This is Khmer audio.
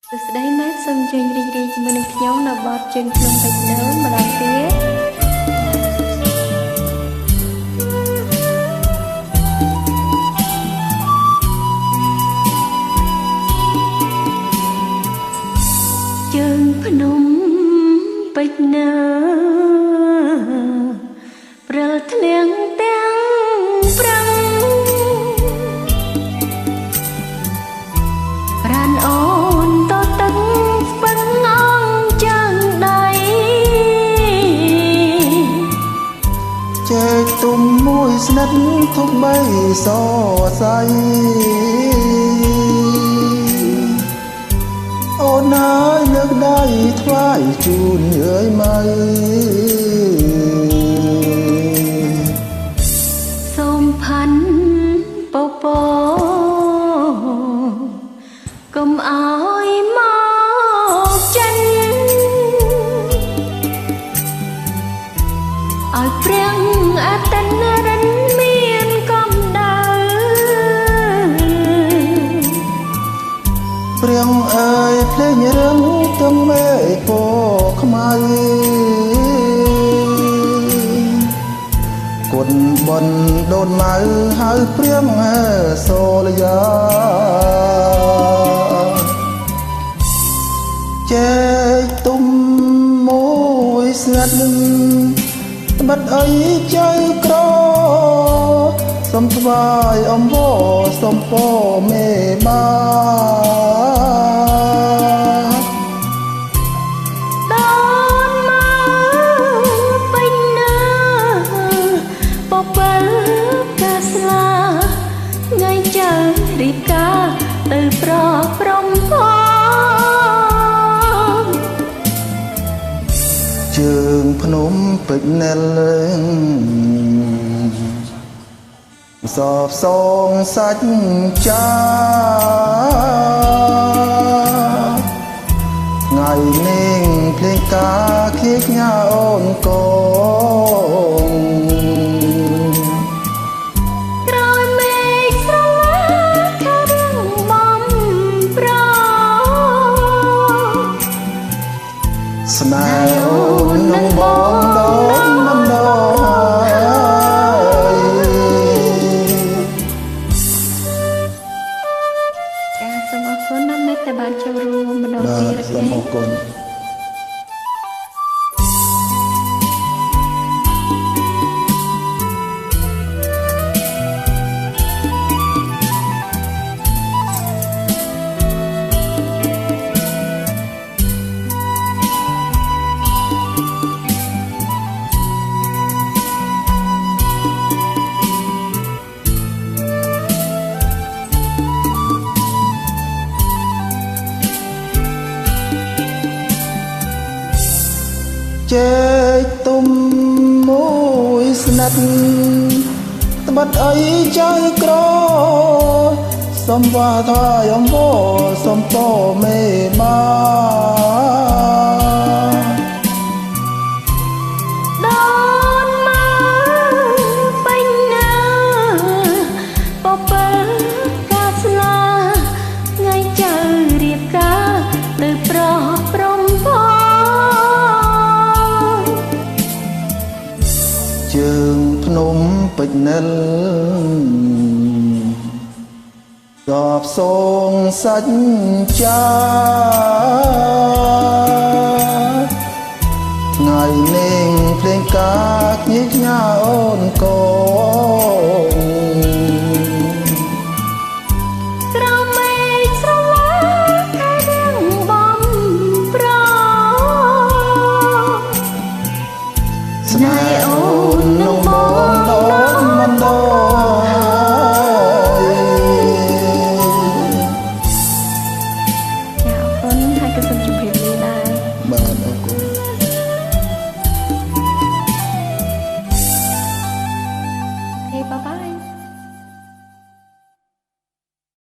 ស្ដីមែនសូមជើញរីករាយជាមួយនឹងខ្ញុំនៅបទជើងខ្ញុំពេជ្រនៅម្ដងទៀតជើងភ្នំពេជ្រនៅព្រិលធ្លៀងទាំងប្រាំងប្រានអូនតទឹកស្ពឹងអងចឹងដៃជែកទុំមួយស្និទ្ធទុកបីសសៃអូនហើយលើកដៃថ្វាយជូនអើយម៉ៃសូមផាន់ពពកុំអោយមកចិនឲ្យព្រាំងអតិនរិនមានកំដៅព្រៀងអើយភ្លេងរឿងទំមេពខ្មៅគុណបនដូនម៉ៅហៅព្រៀងសូលយាចែកទុំមួយស្ងាត់ត្បិតអីចៅក្រសុំថ្វាយអំបោសុំពោមេបារៀបការទៅប្រព្រំផងជើងភ្នំពេជ្រណែលសបសងសាច់ចាថ្ងៃនេះភ្លេងការខៀកញ៉ាអូនកងស្នេហ៍អូននឹងបងដូនមិនដោយចាសសូមអរគុណណាស់ដែលបានចូលរួមម្ដងទៀតសូមអរគុណជែកទុំមួយស្និទ្ធត្បិតអីចៅក្រសុំវាថ្វាយអំបោសុំពោមេបាដូនមកពេញណាពពើកាស្លាថ្ងៃចៅរៀបការទៅប្រព្រំផងជើងភ្នំពេជ្រណែលដបសងសាច់ចាថ្ងៃនេះភ្លេងការញីញ៉ាអូនកងក្រមេឃស្រឡាខែរៀងបំប្រស្នេហ៍អូននឹងបង